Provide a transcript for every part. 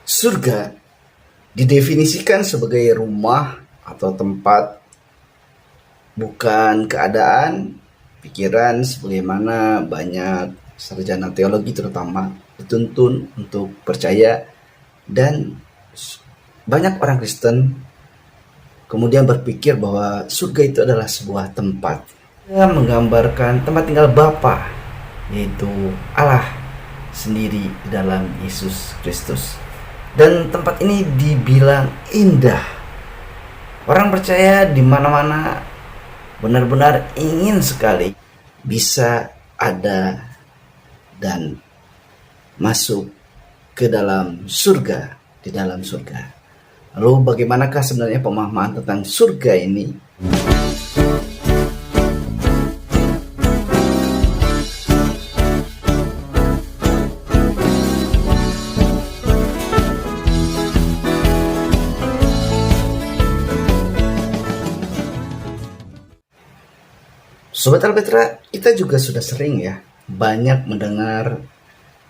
Surga didefinisikan sebagai rumah atau tempat, bukan keadaan, pikiran, sebagaimana banyak sarjana teologi terutama dituntun untuk percaya, dan banyak orang Kristen kemudian berpikir bahwa surga itu adalah sebuah tempat yang menggambarkan tempat tinggal Bapa, yaitu Allah sendiri di dalam Yesus Kristus. Dan tempat ini dibilang indah. Orang percaya di mana-mana benar-benar ingin sekali bisa ada dan masuk ke dalam surga, di dalam surga. Lalu bagaimanakah sebenarnya pemahaman tentang surga ini? Sobat Alpetra, kita juga sudah sering ya banyak mendengar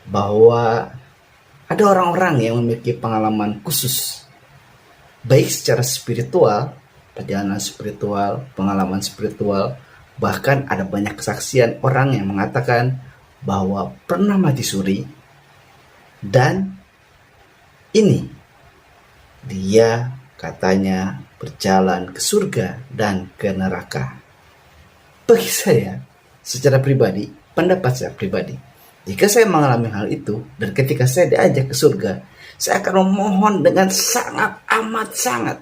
bahwa ada orang-orang yang memiliki pengalaman khusus, baik secara spiritual, perjalanan spiritual, pengalaman spiritual, bahkan ada banyak kesaksian orang yang mengatakan bahwa pernah mati suri dan ini dia katanya berjalan ke surga dan ke neraka. Bagi saya, secara pribadi, pendapat saya pribadi, jika saya mengalami hal itu dan ketika saya diajak ke surga, saya akan memohon dengan sangat amat sangat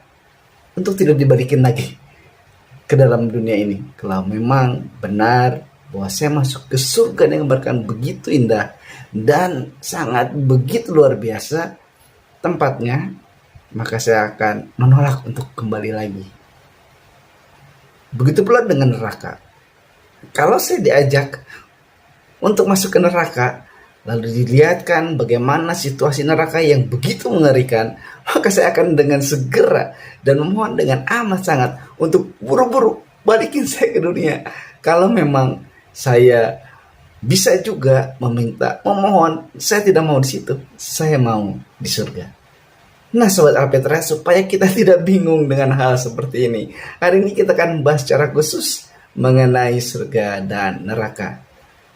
untuk tidak dibalikin lagi ke dalam dunia ini. Kalau memang benar bahwa saya masuk ke surga yang bahkan begitu indah dan sangat begitu luar biasa tempatnya, maka saya akan menolak untuk kembali lagi. Begitu pula dengan neraka. Kalau saya diajak untuk masuk ke neraka, lalu dilihatkan bagaimana situasi neraka yang begitu mengerikan, maka saya akan dengan segera dan memohon dengan amat sangat untuk buru-buru balikin saya ke dunia. Kalau memang saya bisa juga memohon, saya tidak mau di situ, saya mau di surga. Nah Sobat Alpetra, supaya kita tidak bingung dengan hal seperti ini, hari ini kita akan bahas secara khusus mengenai surga dan neraka.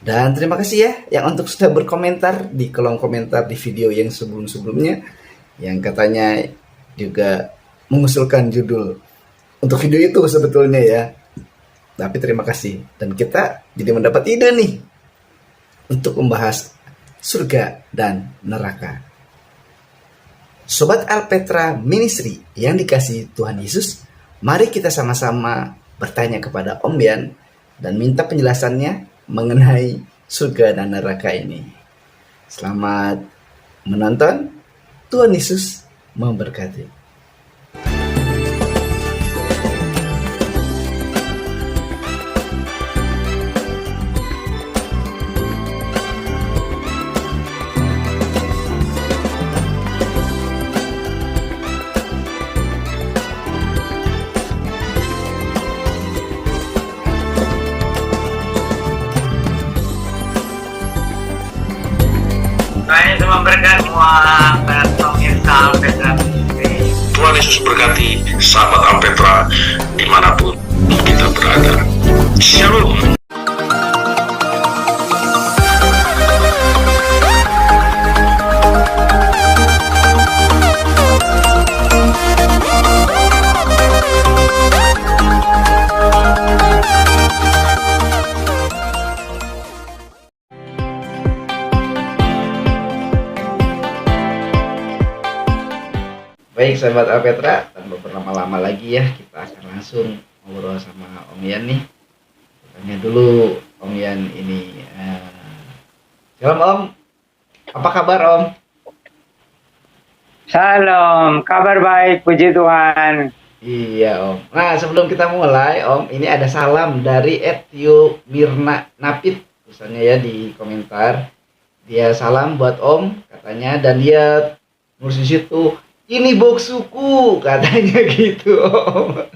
Dan terima kasih ya yang untuk sudah berkomentar di kolom komentar di video yang sebelum-sebelumnya, yang katanya juga mengusulkan judul untuk video itu sebetulnya ya. Tapi terima kasih, dan kita jadi mendapat ide nih untuk membahas surga dan neraka. Sobat Alpetra Ministry yang dikasihi Tuhan Yesus, mari kita sama-sama bertanya kepada Om Yan dan minta penjelasannya mengenai surga dan neraka ini. Selamat menonton. Tuhan Yesus memberkati. Saya cuma berkat semua pemirsa Alpetra. Tuhan Yesus berkati sahabat Alpetra dimanapun kita berada. Shalom. Baik sahabat Alpetra, tanpa berlama-lama lagi ya, kita akan langsung ngobrol sama Om Yan nih. Tanya dulu Om Yan ini. Shalom Om, apa kabar Om? Shalom, kabar baik, puji Tuhan. Iya Om. Nah sebelum kita mulai Om, ini ada salam dari Etio Mirna Napit, tulisannya ya di komentar. Dia salam buat Om katanya, dan dia nulis di situ, ini boksuku katanya gitu Om.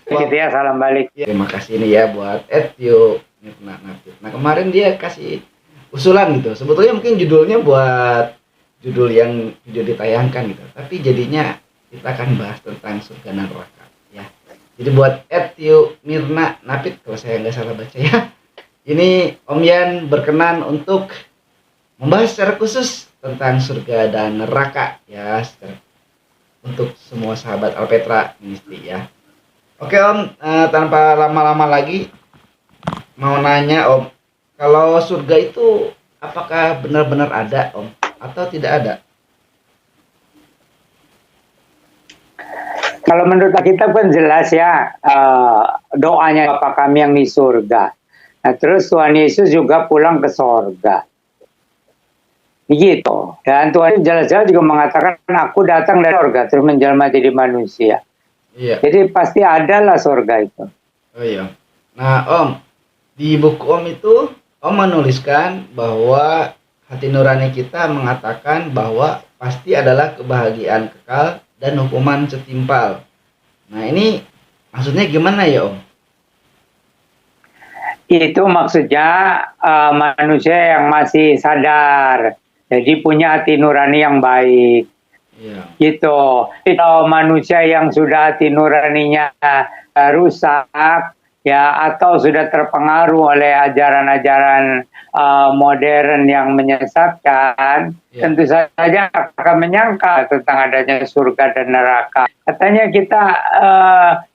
Gitu ya, salam balik. Terima kasih nih ya buat Etio Mirna Napit. Nah kemarin dia kasih usulan gitu, sebetulnya mungkin judulnya buat judul yang video ditayangkan gitu. Tapi jadinya kita akan bahas tentang surga dan neraka ya. Jadi buat Tiu Mirna Napit kalau saya nggak salah baca ya. Ini Om Yan berkenan untuk membahas secara khusus tentang surga dan neraka ya, untuk semua sahabat Alpetra Ministry ya. Oke Om, tanpa lama-lama lagi mau nanya Om, kalau surga itu apakah benar-benar ada Om atau tidak ada? Kalau menurut kita kan jelas ya, doanya Bapa kami yang di surga. Nah, terus Tuhan Yesus juga pulang ke surga. Begitu. Dan Tuhan jelas-jelas juga mengatakan, aku datang dari surga, terus menjelma jadi manusia. Iya. Jadi pasti adalah surga itu. Oh iya. Nah Om, di buku Om itu Om menuliskan bahwa hati nurani kita mengatakan bahwa pasti adalah kebahagiaan kekal dan hukuman setimpal. Nah ini maksudnya gimana ya Om? Itu maksudnya manusia yang masih sadar, jadi punya hati nurani yang baik. Iya. Gitu. Kalau manusia yang sudah hati nuraninya rusak, ya, atau sudah terpengaruh oleh ajaran-ajaran modern yang menyesatkan, Ya. tentu saja akan menyangka tentang adanya surga dan neraka. Katanya kita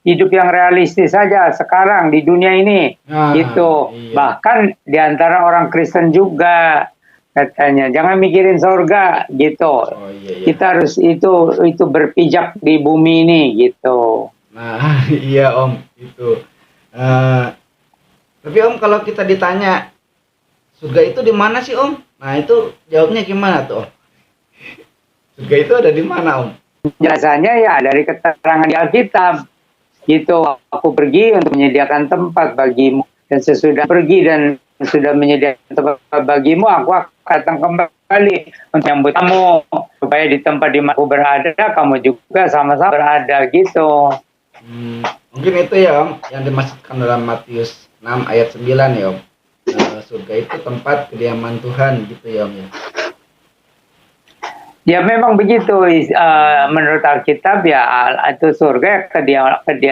hidup yang realistis saja sekarang di dunia ini, gitu. Iya. Bahkan di antara orang Kristen juga katanya jangan mikirin surga, gitu. Oh iya. Kita harus itu berpijak di bumi ini, gitu. Nah iya Om itu. Tapi Om kalau kita ditanya surga itu di mana sih Om? Nah itu jawabnya gimana tuh Om? Surga itu ada di mana Om? Biasanya ya dari keterangan di Alkitab, gitu. Aku pergi untuk menyediakan tempat bagimu, dan sesudah pergi dan sudah menyediakan tempat bagimu, aku akan datang kembali untuk menyambut kamu, supaya di tempat di mana aku berada, kamu juga sama-sama berada, gitu. Mungkin itu ya Om yang dimaksudkan dalam Matius 6 ayat 9 ya Om. Surga itu tempat kediaman Tuhan gitu ya Om ya. Ya memang begitu, menurut Alkitab ya, itu surga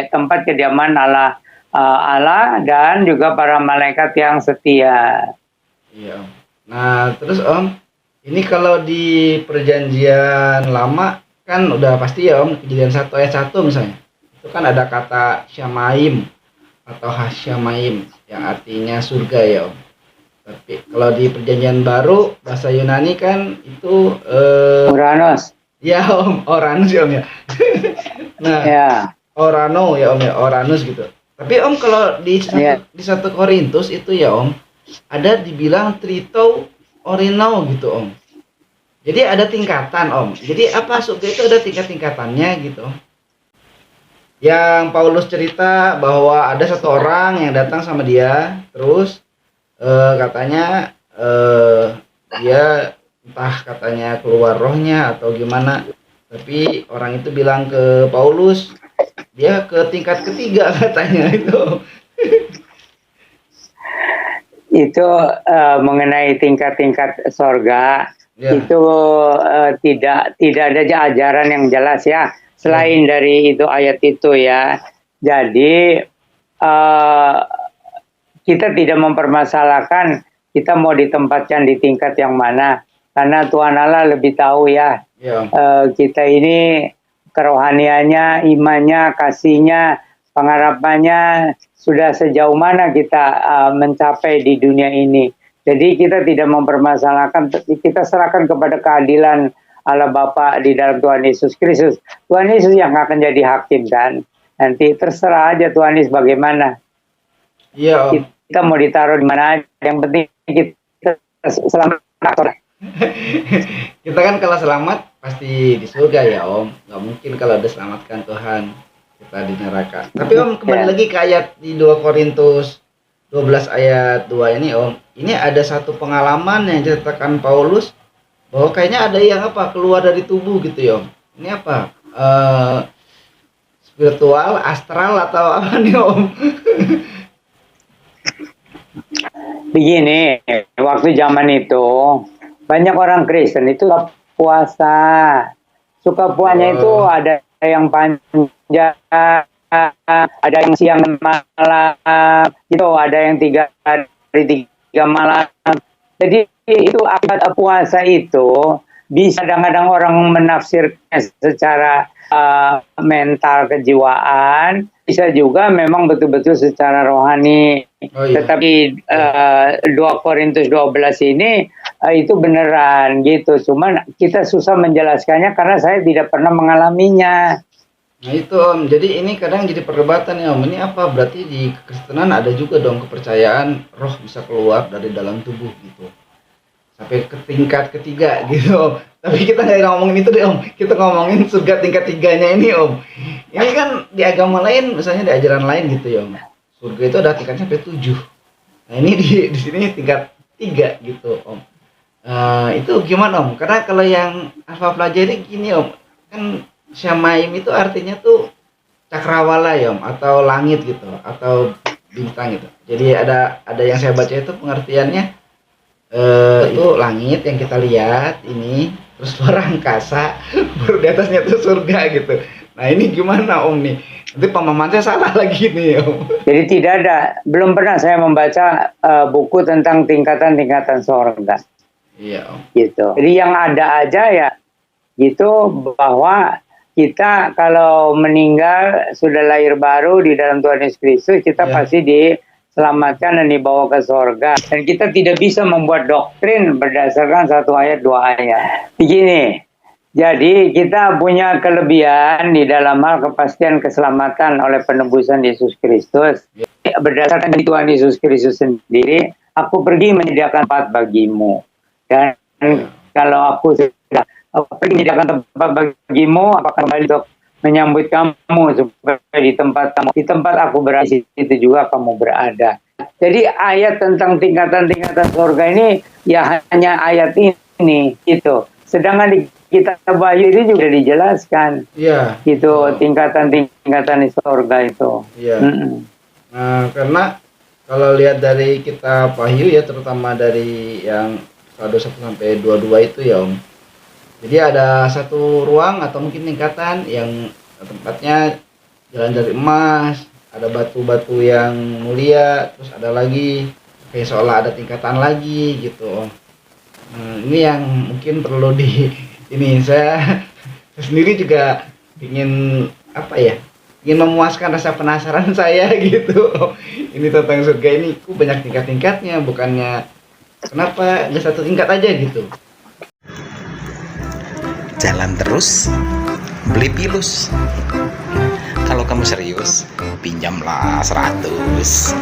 tempat kediaman Allah dan juga para malaikat yang setia. Iya Om. Nah terus Om, ini kalau di perjanjian lama kan udah pasti ya Om, Kejadian 1 ayat 1 misalnya. Itu kan ada kata Syamaim atau Hasyamaim yang artinya surga ya Om. Tapi kalau di perjanjian baru bahasa Yunani kan itu Uranus. ya Om, Oranus ya Om ya. Nah, Ya. Orano ya Om ya, Oranus gitu. Tapi Om kalau di 1 Korintus itu ya Om, ada dibilang trito orino gitu Om. Jadi ada tingkatan Om. Jadi apa surga itu ada tingkat-tingkatannya gitu. Yang Paulus cerita bahwa ada satu orang yang datang sama dia, terus katanya dia entah katanya keluar rohnya atau gimana, tapi orang itu bilang ke Paulus dia ke tingkat ketiga katanya itu. Itu mengenai tingkat-tingkat sorga, Ya. itu tidak ada ajaran yang jelas ya selain dari itu ayat itu ya. Jadi kita tidak mempermasalahkan kita mau ditempatkan di tingkat yang mana, karena Tuhan Allah lebih tahu ya. Ya. Kita ini kerohaniannya, imannya, kasihnya, pengharapannya sudah sejauh mana kita mencapai di dunia ini. Jadi kita tidak mempermasalahkan, kita serahkan kepada keadilan Allah Bapa di dalam Tuhan Yesus Kristus. Tuhan Yesus yang akan jadi hakim kan. Nanti terserah aja Tuhan Yesus bagaimana. Iya Om. Kita mau ditaruh di mana aja, yang penting kita selamat. Kita kan kalau selamat pasti di surga ya Om. Nggak mungkin kalau diselamatkan Tuhan kita di neraka. Tapi Om kembali lagi ke ayat di 2 Korintus 12 ayat 2 ini Om. Ini ada satu pengalaman yang diceritakan Paulus bahwa kayaknya ada yang keluar dari tubuh gitu ya Om. Ini apa? Spiritual, astral atau apa nih Om? Begini, waktu zaman itu banyak orang Kristen itu puasa. Suka puasanya itu ada yang panjang, ada yang siang dan malam, gitu. Ada yang 3 hari 3 malam. Jadi itu akibat puasa itu bisa kadang-kadang orang menafsirkan secara mental kejiwaan, bisa juga memang betul-betul secara rohani. Tetapi 2 Korintus 12 ini itu beneran gitu. Cuman kita susah menjelaskannya karena saya tidak pernah mengalaminya. Nah itu Om, jadi ini kadang jadi perdebatan ya Om. Ini apa? Berarti di kekristenan ada juga dong kepercayaan roh bisa keluar dari dalam tubuh gitu. Sampai ke tingkat ketiga gitu Om. Tapi kita nggak ngomongin itu deh Om. Kita ngomongin surga tingkat 3-nya ini Om. Ini kan di agama lain, misalnya di ajaran lain gitu ya Om. Surga itu ada tingkat sampai 7. Nah ini di sini tingkat 3 gitu Om. Itu gimana Om? Karena kalau yang Alfa pelajari gini Om, kan Syamaim itu artinya tuh cakrawala ya Om, atau langit gitu, atau bintang gitu. Jadi ada yang saya baca itu pengertiannya itu langit yang kita lihat ini, terus luar angkasa, baru di atasnya tuh surga gitu. Nah ini gimana Om nih? Nanti pemahaman saya salah lagi nih Om. Jadi tidak ada, belum pernah saya membaca buku tentang tingkatan-tingkatan surga. Iya Om. Gitu. Jadi yang ada aja ya gitu, bahwa kita kalau meninggal sudah lahir baru di dalam Tuhan Yesus Kristus, kita pasti diselamatkan dan dibawa ke surga. Dan kita tidak bisa membuat doktrin berdasarkan 1 ayat 2 ayat. Begini, jadi kita punya kelebihan di dalam hal kepastian keselamatan oleh penebusan Yesus Kristus. Berdasarkan Tuhan Yesus Kristus sendiri, aku pergi menyediakan tempat bagimu. Dan kalau aku sudah pergi menyediakan tempat bagimu, apakah kembali untuk menyambut kamu supaya di tempat aku berada, itu juga kamu berada. Jadi ayat tentang tingkatan-tingkatan surga ini ya hanya ayat ini gitu. Sedangkan di kitab Wahyu itu juga dijelaskan. Iya. Gitu, tingkatan-tingkatan di surga itu. Iya. Nah, karena kalau lihat dari kitab Wahyu ya, terutama dari yang 21 sampai 22 itu ya Om. Jadi ada satu ruang atau mungkin tingkatan yang tempatnya jalan dari emas, ada batu-batu yang mulia, terus ada lagi kayak seolah ada tingkatan lagi gitu Om. Ini yang mungkin perlu ini saya sendiri juga ingin ingin memuaskan rasa penasaran saya gitu. Ini tentang surga ini banyak tingkat-tingkatnya, bukannya kenapa nggak satu tingkat aja gitu. Jalan terus, beli pilus. Kalau kamu serius, pinjamlah 100.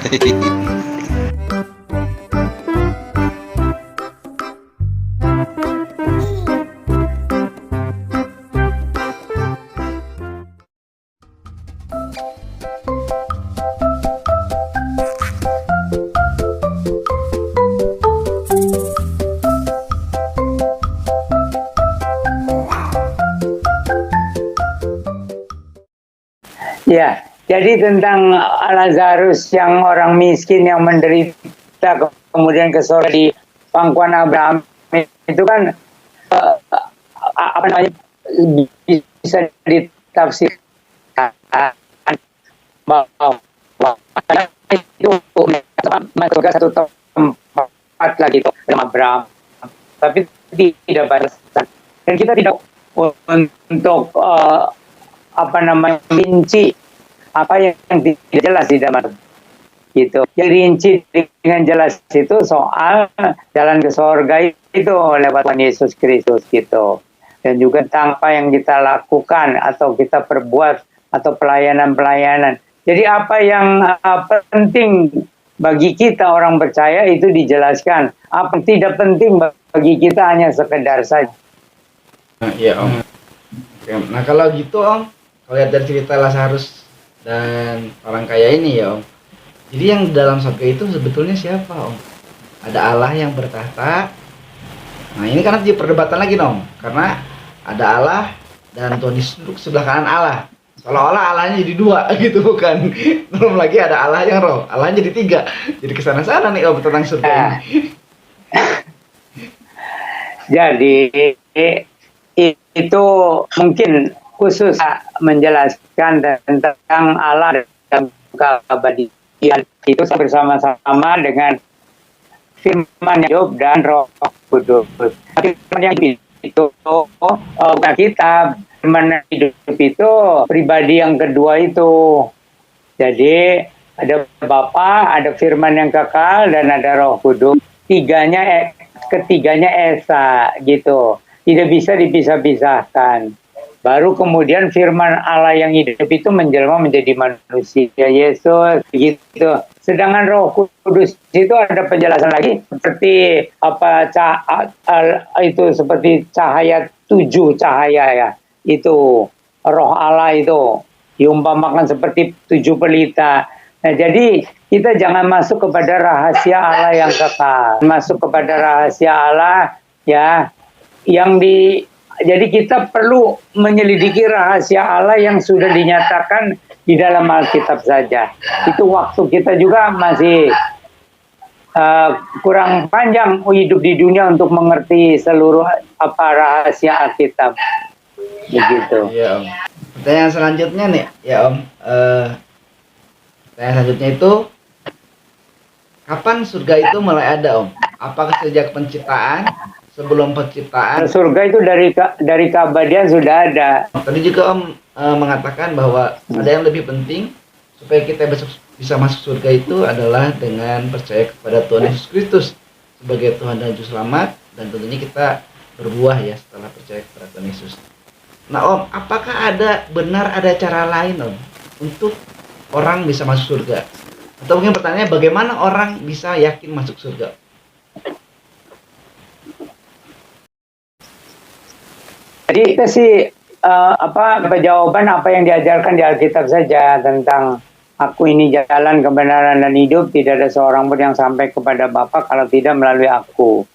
Ya, jadi tentang Lazarus yang orang miskin yang menderita kemudian ke surga di pangkuan Abraham itu kan bisa ditafsirkan bahwa itu masuk ke satu tempat lagi itu dengan Abraham, tapi tidak batasan. Dan kita tidak untuk rinci apa yang tidak jelas di dalam gitu. Yang rinci dengan jelas itu soal jalan ke surga itu lewat Tuhan Yesus Kristus gitu. Dan juga tentang apa yang kita lakukan atau kita perbuat atau pelayanan-pelayanan. Jadi apa yang penting bagi kita orang percaya itu dijelaskan. Apa yang tidak penting bagi kita hanya sekedar saja. Iya Om. Nah kalau gitu Om, kalau lihat dari cerita Lazarus dan orang kaya ini ya Om, jadi yang dalam surga itu sebetulnya siapa Om? Ada Allah yang bertahta. Nah ini kan nanti perdebatan lagi Om, karena ada Allah dan Tuhan Yesus duduk sebelah kanan Allah. Seolah-olah Allahnya jadi 2 gitu bukan? Belum lagi ada Allah yang roh, Allahnya jadi 3. Jadi kesana-sana nih Om tentang surga ini. Jadi itu mungkin khusus menjelaskan tentang Allah dan keabadian itu bersama-sama dengan firman Job dan Roh Kudus. Firman yang itu bukan kitab, firman hidup itu pribadi yang kedua itu. Jadi ada Bapa, ada firman yang kekal, dan ada Roh Kudus. Ketiganya esa gitu. Tidak bisa dipisah-pisahkan. Baru kemudian firman Allah yang hidup itu menjelma menjadi manusia Yesus gitu. Sedangkan Roh Kudus itu ada penjelasan lagi seperti apa itu seperti cahaya 7 cahaya ya. Itu Roh Allah itu diumpamakan seperti 7 pelita. Nah, jadi kita jangan masuk kepada rahasia Allah yang kekal. Masuk kepada rahasia Allah ya jadi kita perlu menyelidiki rahasia Allah yang sudah dinyatakan di dalam Alkitab saja. Itu waktu kita juga masih kurang panjang hidup di dunia untuk mengerti seluruh rahasia Alkitab. Begitu. Ya Om. Pertanyaan selanjutnya nih, ya Om. Pertanyaan selanjutnya itu, kapan surga itu mulai ada Om? Apakah sejak penciptaan? Sebelum penciptaan? Surga itu dari keabadian sudah ada. Tadi juga Om mengatakan bahwa ada yang lebih penting supaya kita bisa masuk surga itu adalah dengan percaya kepada Tuhan Yesus Kristus sebagai Tuhan dan Juru Selamat, dan tentunya kita berbuah ya setelah percaya kepada Tuhan Yesus. Nah Om, apakah benar ada cara lain Om untuk orang bisa masuk surga? Atau mungkin pertanyaannya, bagaimana orang bisa yakin masuk surga? Jadi itu sih jawaban apa yang diajarkan di Alkitab saja tentang aku ini jalan kebenaran dan hidup, tidak ada seorang pun yang sampai kepada Bapa kalau tidak melalui aku.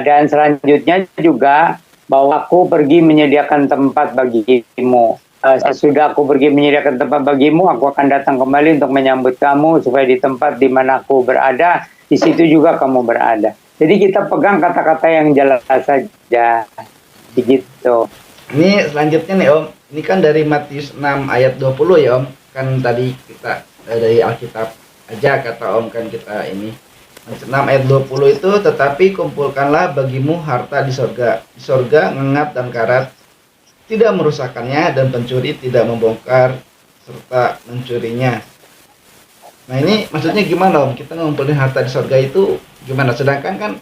Dan selanjutnya juga bahwa aku pergi menyediakan tempat bagimu. Sesudah aku pergi menyediakan tempat bagimu, aku akan datang kembali untuk menyambut kamu supaya di tempat di mana aku berada, di situ juga kamu berada. Jadi kita pegang kata-kata yang jelas saja. Begitu. Ini selanjutnya nih Om, ini kan dari Matius 6 ayat 20 ya Om. Kan tadi kita dari Alkitab aja kata Om, kan kita ini Matius 6 ayat 20 itu, tetapi kumpulkanlah bagimu harta di sorga. Di sorga ngengat dan karat tidak merusakkannya, dan pencuri tidak membongkar serta mencurinya. Nah ini maksudnya gimana Om? Kita ngumpulin harta di sorga itu gimana? Sedangkan kan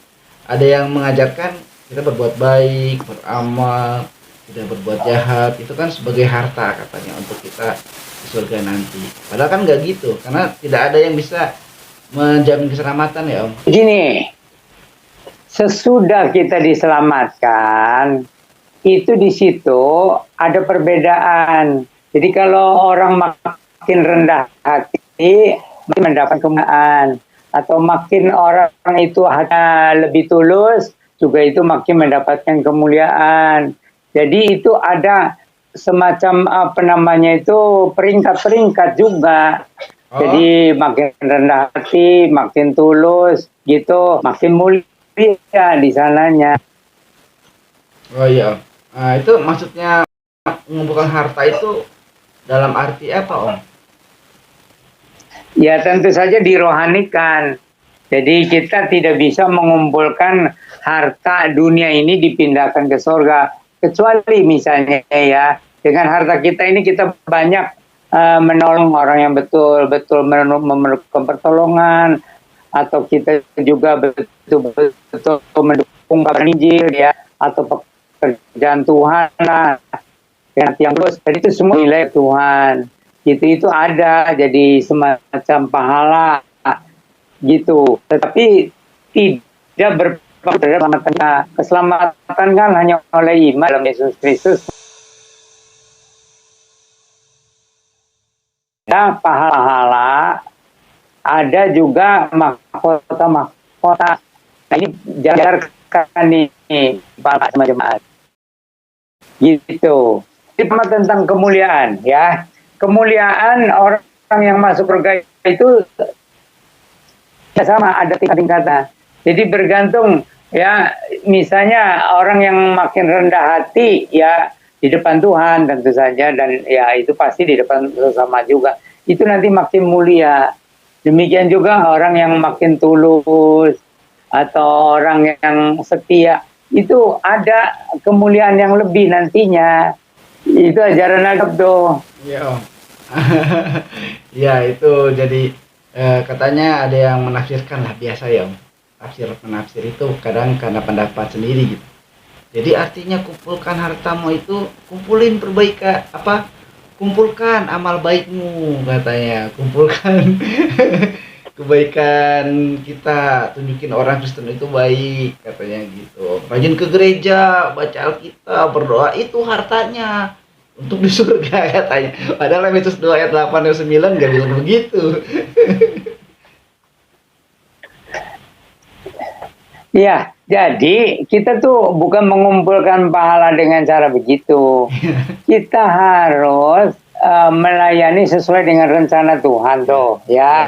ada yang mengajarkan kita berbuat baik, beramal, tidak berbuat jahat, itu kan sebagai harta katanya untuk kita di surga nanti. Padahal kan nggak gitu, karena tidak ada yang bisa menjamin keselamatan ya Om. Gini, sesudah kita diselamatkan, itu di situ ada perbedaan. Jadi kalau orang makin rendah hati, makin mendapat kemuliaan, atau makin orang itu hanya lebih tulus, juga itu makin mendapatkan kemuliaan. Jadi itu ada semacam peringkat-peringkat juga. Jadi makin rendah hati, makin tulus gitu, makin mulia di sananya. Oh iya. Nah, itu maksudnya mengumpulkan harta itu dalam arti apa Om? Ya tentu saja dirohanikan. Jadi kita tidak bisa mengumpulkan harta dunia ini dipindahkan ke surga. Kecuali misalnya ya, dengan harta kita ini kita banyak menolong orang yang betul-betul memerlukan pertolongan, atau kita juga betul-betul mendukung kabar Injil ya, atau pekerjaan Tuhan lah, yang terus. Jadi itu semua nilai Tuhan. Itu ada jadi semacam pahala gitu, tetapi tidak berpengaruh. Keselamatan kan hanya oleh iman dalam Yesus Kristus. Ada pahala, ada juga mahkota. Nah, ini diajarkan nih Bapak sama jemaat. Gitu. Ini tentang kemuliaan ya. Kemuliaan orang yang masuk surga itu sama, ada tingkat-tingkatan. Jadi bergantung Ya, misalnya orang yang makin rendah hati ya di depan Tuhan tentu saja, dan ya itu pasti di depan sesama juga. Itu nanti makin mulia. Demikian juga orang yang makin tulus atau orang yang setia, itu ada kemuliaan yang lebih nantinya. Itu ajaran Agap tuh. Ya Om. Ya itu jadi katanya ada yang menafsirkan lah, biasa ya Om. Tafsir penafsir itu kadang karena pendapat sendiri gitu. Jadi artinya kumpulkan hartamu itu, kumpulin perbaikan apa? Kumpulkan amal baikmu katanya, kumpulkan kebaikan kita, tunjukin orang Kristen itu baik katanya gitu. Rajin ke gereja, baca Alkitab, berdoa, itu hartanya untuk di surga katanya. Padahal Efesus 2 ayat 8 dan 9 gak bilang begitu. Ya, jadi kita tuh bukan mengumpulkan pahala dengan cara begitu. Kita harus melayani sesuai dengan rencana Tuhan tuh, ya.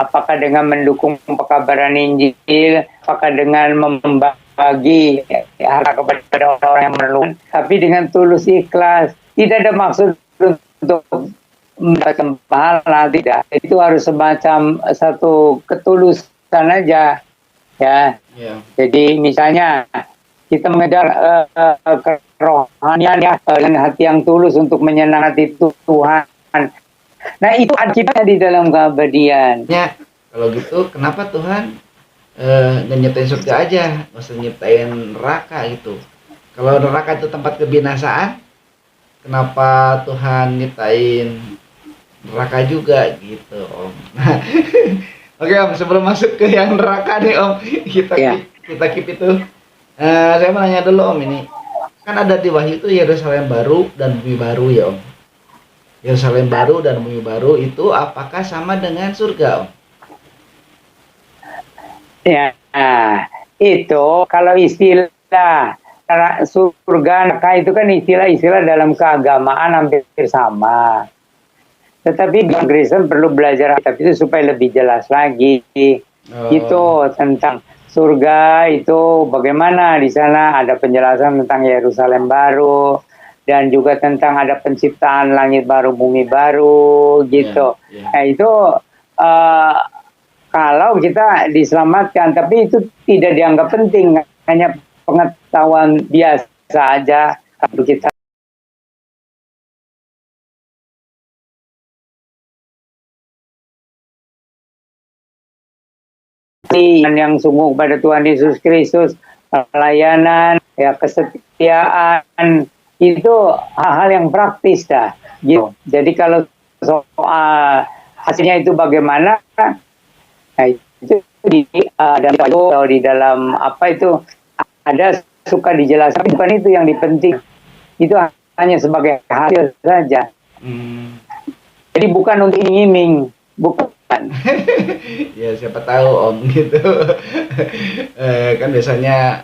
Apakah dengan mendukung pekabaran Injil, apakah dengan membagi harta kepada orang-orang yang memerlukan, tapi dengan tulus ikhlas. Tidak ada maksud untuk mendapatkan pahala, tidak. Itu harus semacam satu ketulusan aja, ya. Jadi misalnya kita mengejar kerohanian ya, dengan hati yang tulus untuk menyenangkan hati Tuhan. Nah itu akibatnya di dalam keabadian. Ya, kalau gitu kenapa Tuhan nyiptain surga aja, nggak usah nyiptain neraka gitu. Kalau neraka itu tempat kebinasaan, kenapa Tuhan nyiptain neraka juga gitu Om. Nah, oke Om, sebelum masuk ke yang neraka nih Om, kita keep itu. Saya mau nanya dulu Om, ini kan ada di Wahyu itu Yerusalem baru dan bumi baru ya Om. Yerusalem baru dan bumi baru itu apakah sama dengan surga Om? Ya, itu kalau istilah surga neraka itu kan istilah-istilah dalam keagamaan hampir sama. Tetapi di Kristen perlu belajar kitab itu supaya lebih jelas lagi. Itu tentang surga itu bagaimana di sana ada penjelasan tentang Yerusalem baru dan juga tentang ada penciptaan langit baru bumi baru gitu. Nah itu kalau kita diselamatkan, tapi itu tidak dianggap penting, hanya pengetahuan biasa aja untuk kita. Yang sungguh kepada Tuhan Yesus Kristus, pelayanan, ya kesetiaan, itu hal-hal yang praktis dah gitu. Jadi kalau soal hasilnya itu bagaimana, nah itu di dalam apa itu ada suka dijelaskan, bukan itu yang dipenting, itu hanya sebagai hasil saja. Jadi bukan untuk iming-iming, bukan. Ya siapa tahu Om gitu. Kan biasanya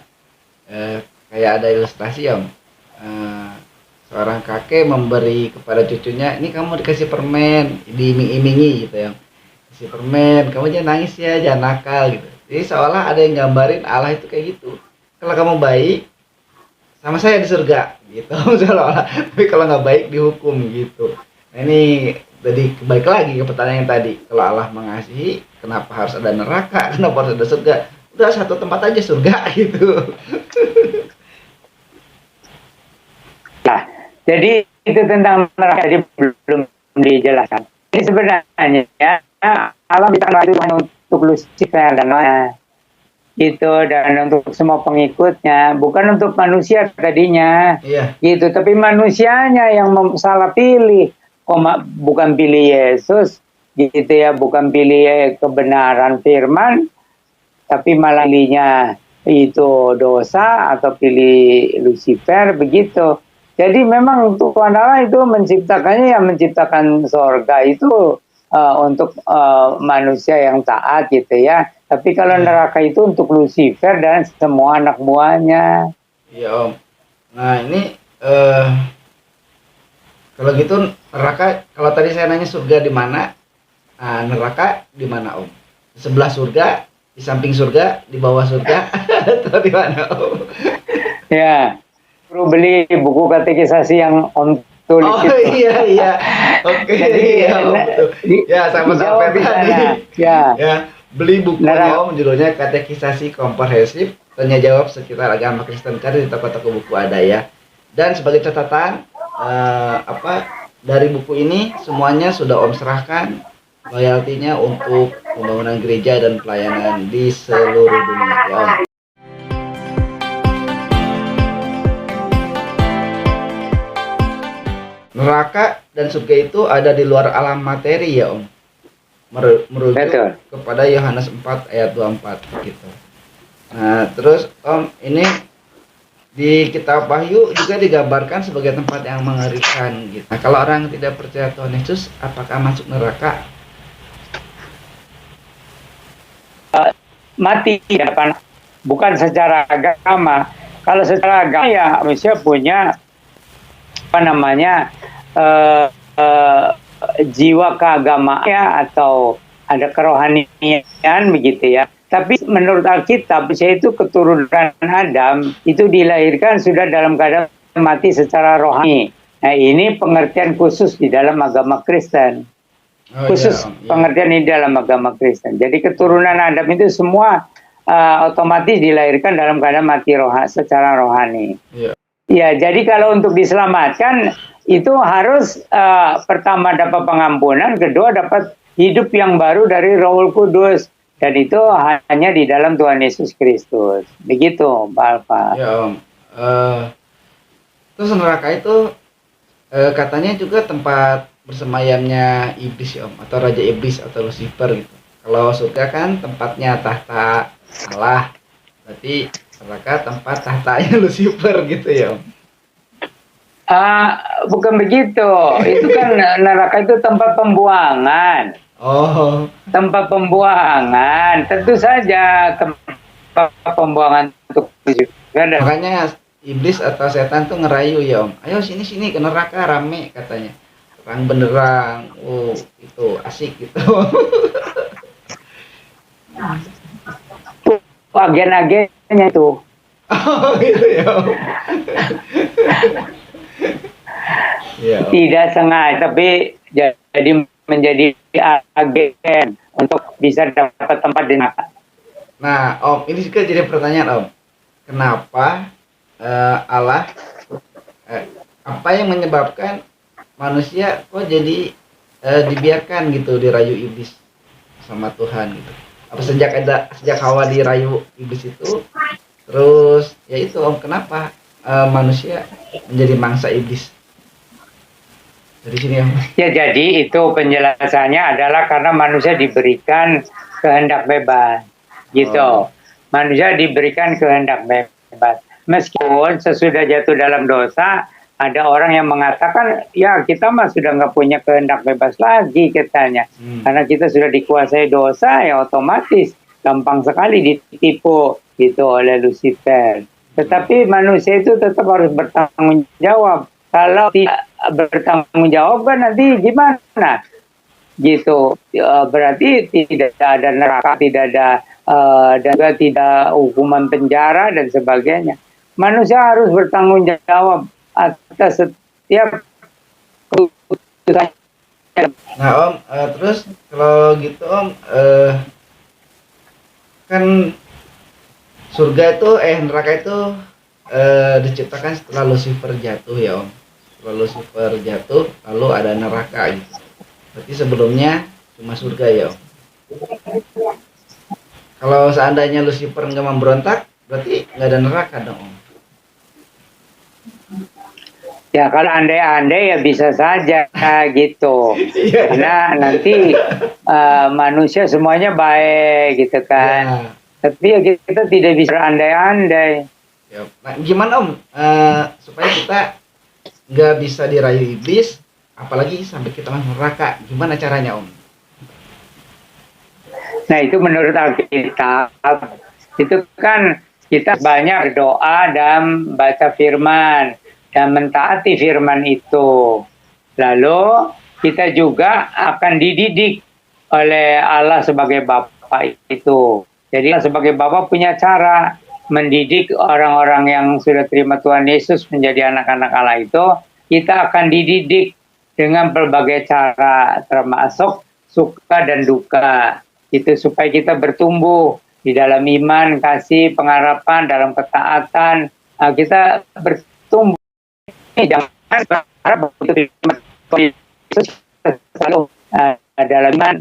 kayak ada ilustrasi Om, seorang kakek memberi kepada cucunya, ini kamu dikasih permen, diiming-imingi gitu ya, kasih permen, kamu jangan nangis ya, jangan nakal gitu. Jadi seolah ada yang gambarin Allah itu kayak gitu, kalau kamu baik sama saya di surga gitu. Seolah-olah, tapi kalau nggak baik dihukum gitu. Nah ini jadi kembali lagi ke pertanyaan yang tadi, kalau Allah mengasihi, kenapa harus ada neraka, kenapa harus ada surga? Udah satu tempat aja surga gitu. Nah, jadi itu tentang neraka, jadi belum dijelaskan. Jadi sebenarnya Allah berikan itu hanya untuk Lucifer dan itu, dan untuk semua pengikutnya, bukan untuk manusia tadinya. Gitu, tapi manusianya yang salah pilih. Bukan pilih Yesus gitu ya, bukan pilih kebenaran firman, tapi malah pilihnya itu dosa atau pilih Lucifer begitu. Jadi memang Tuhan Allah itu menciptakannya, yang menciptakan sorga itu untuk manusia yang taat gitu ya. Tapi kalau neraka itu untuk Lucifer dan semua anak buahnya. Iya Om. Nah ini kalau gitu neraka, kalau tadi saya nanya surga di mana, neraka di mana Om? Di sebelah surga, di samping surga, di bawah surga? Tahu di mana Om? Ya, perlu beli buku katekisasi yang Om tulis Oh itu. iya. Oke, Jadi, iya Om. Betul. Ya sama dijawab di tadi. sana. Ya. Ya, beli bukunya Neraka. Om, judulnya Katekisasi Komprehensif, tanya jawab sekitar agama Kristen, cari di toko-toko buku ada ya. Dan sebagai catatan, dari buku ini semuanya sudah Om serahkan royaltinya untuk pembangunan gereja dan pelayanan di seluruh dunia ya Om. Neraka dan surga itu ada di luar alam materi ya Om. Merujuk Betul. kepada Yohanes 4 ayat 24 gitu. Nah, terus Om, ini di kitab Wahyu juga digambarkan sebagai tempat yang mengerikan gitu. Nah, kalau orang tidak percaya Tuhan Yesus, apakah masuk neraka? Mati di depan, bukan secara agama. Kalau secara agama ya manusia punya jiwa keagamaan ya, atau ada kerohanian begitu ya. Tapi menurut Alkitab, saya itu keturunan Adam itu dilahirkan sudah dalam keadaan mati secara rohani. Nah, ini pengertian khusus di dalam agama Kristen. Khusus pengertian ini dalam agama Kristen. Jadi keturunan Adam itu semua otomatis dilahirkan dalam keadaan mati secara rohani. Ya, jadi kalau untuk diselamatkan itu harus pertama dapat pengampunan, kedua dapat hidup yang baru dari Roh Kudus. Dan itu hanya di dalam Tuhan Yesus Kristus. Begitu, Pak Alfa. Ya Om. Terus neraka itu katanya juga tempat bersemayamnya iblis ya Om, atau raja iblis atau Lucifer gitu. Kalau surga kan tempatnya tahta Allah, berarti neraka tempat tahtanya Lucifer gitu ya Om. Bukan begitu. Itu kan neraka itu tempat pembuangan. Oh. Tempat pembuangan, tentu saja tempat pembuangan untuk Lucifer. Makanya iblis atau setan tuh ngerayu ya Om. Ayo sini ke neraka rame katanya. Terang benderang. Oh, itu asik gitu. Agen-agennya itu. Oh, gitu ya Om. Ya, Om. Tidak sengaja, tapi jadi menjadi agen untuk bisa dapat tempat di neraka. Nah, Om, ini juga jadi pertanyaan Om. Kenapa Allah apa yang menyebabkan manusia kok jadi dibiarkan gitu dirayu iblis sama Tuhan gitu? Apa sejak Hawa dirayu iblis itu, terus ya itu Om, kenapa manusia menjadi mangsa iblis? Dari sini Om. Ya, jadi itu penjelasannya adalah karena manusia diberikan kehendak bebas, gitu. Manusia diberikan kehendak bebas. Meskipun sesudah jatuh dalam dosa, ada orang yang mengatakan, ya kita mah sudah nggak punya kehendak bebas lagi katanya. Karena kita sudah dikuasai dosa, ya otomatis gampang sekali ditipu gitu oleh Lucifer. Tetapi manusia itu tetap harus bertanggung jawab. Kalau tidak bertanggung jawab kan nanti gimana? Gitu. Berarti tidak ada neraka, tidak ada dan juga tidak hukuman penjara dan sebagainya. Manusia harus bertanggung jawab atas setiap keputusan. Nah Om, terus kalau gitu Om, kan surga itu neraka itu diciptakan setelah Lucifer jatuh ya Om. Setelah Lucifer jatuh lalu ada neraka gitu. Berarti sebelumnya cuma surga ya Om. Kalau seandainya Lucifer nggak memberontak, berarti nggak ada neraka dong Om. Ya kalau andai-andai ya bisa saja gitu. Karena nanti manusia semuanya baik gitu kan. Tapi ya kita tidak bisa andai-andai. Ya, nah, gimana Om supaya kita nggak bisa dirayu iblis, apalagi sampai kita masuk neraka? Gimana caranya Om? Nah itu menurut Alkitab itu kan kita banyak berdoa dan baca firman dan mentaati firman itu. Lalu kita juga akan dididik oleh Allah sebagai Bapa itu. Jadi sebagai Bapa punya cara mendidik orang-orang yang sudah terima Tuhan Yesus menjadi anak-anak Allah itu, kita akan dididik dengan berbagai cara, termasuk suka dan duka. Itu supaya kita bertumbuh di dalam iman, kasih, pengharapan, dalam ketaatan. Kita bertumbuh. Jangan berharap selalu dalam iman.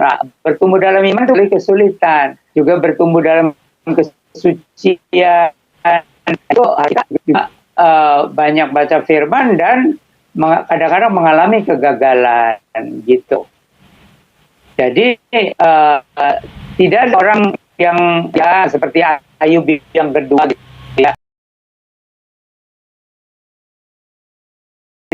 Bertumbuh dalam iman itu kesulitan. Juga bertumbuh dalam kesucian. Itu kita banyak baca firman dan kadang-kadang mengalami kegagalan gitu. Jadi tidak ada orang yang ya seperti Ayub yang kedua gitu, ya.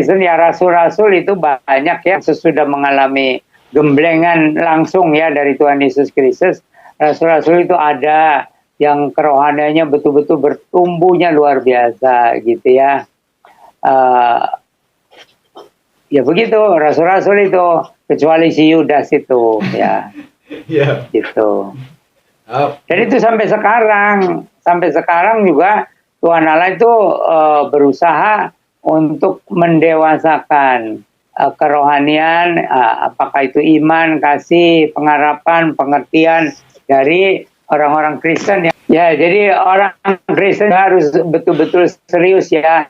Ya rasul-rasul itu banyak ya sesudah mengalami gemblengan langsung ya dari Tuhan Yesus Kristus. Rasul-rasul itu ada yang kerohaniannya betul-betul bertumbuhnya luar biasa gitu ya. Ya begitu rasul-rasul itu, kecuali si Yudas itu ya. Ya. Gitu. Dan itu sampai sekarang juga Tuhan Allah itu berusaha untuk mendewasakan kerohanian, apakah itu iman, kasih, pengharapan, pengertian dari orang-orang Kristen ya. Ya, jadi orang Kristen harus betul-betul serius ya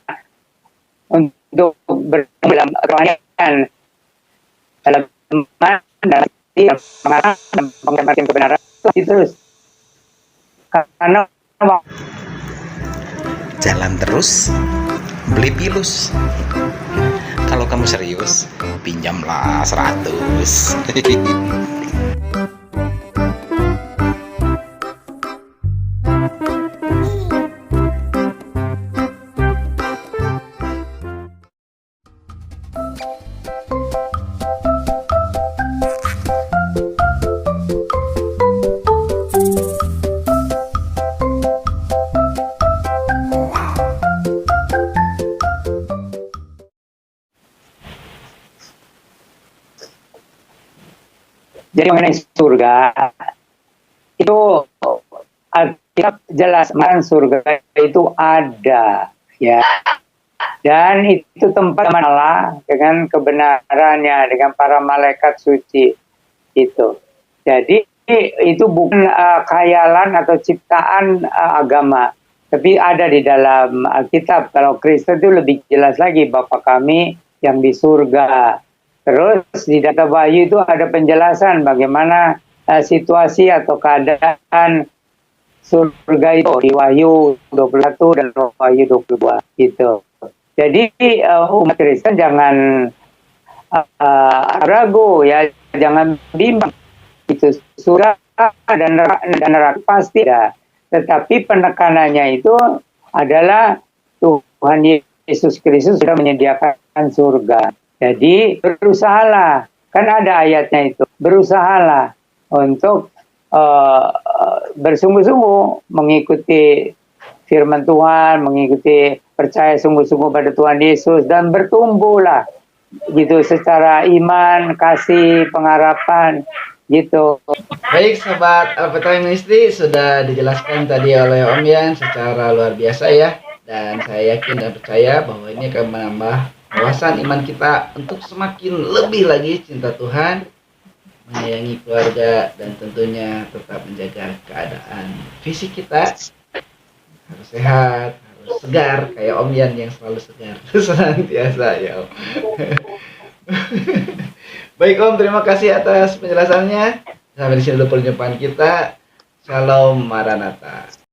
untuk bertemu dalam kerohanian, dalam iman, dalam pengertian kebenaran terus. Karena Jalan terus, beli pilus. Kalau kamu serius, pinjamlah 100. Jadi mengenai surga itu Alkitab jelas kan surga itu ada ya, dan itu tempat Allah dengan kebenarannya, dengan para malaikat suci itu. Jadi itu bukan khayalan atau ciptaan agama, tapi ada di dalam Alkitab. Kalau Kristen itu lebih jelas lagi, Bapa kami yang di surga. Terus di data Wahyu itu ada penjelasan bagaimana situasi atau keadaan surga itu di Wahyu 21 dan Wahyu 22 gitu. Jadi umat Kristen jangan ragu ya, jangan bimbang. Itu surga dan neraka pasti ada. Tetapi penekanannya itu adalah Tuhan Yesus Kristus sudah menyediakan surga. Jadi berusahalah, kan ada ayatnya itu, berusahalah untuk bersungguh-sungguh mengikuti firman Tuhan, mengikuti percaya sungguh-sungguh pada Tuhan Yesus, dan bertumbuhlah gitu secara iman, kasih, pengharapan gitu. Baik sahabat Alpetra Ministry, sudah dijelaskan tadi oleh Om Yan secara luar biasa ya. Dan saya yakin dan percaya bahwa ini akan menambah wawasan iman kita untuk semakin lebih lagi cinta Tuhan, menyayangi keluarga, dan tentunya tetap menjaga keadaan fisik kita harus sehat, harus segar kayak Om Yan yang selalu segar senantiasa ya Om. Baik Om, terima kasih atas penjelasannya. Sampai di sini dulu perjumpaan kita. Shalom Maranatha.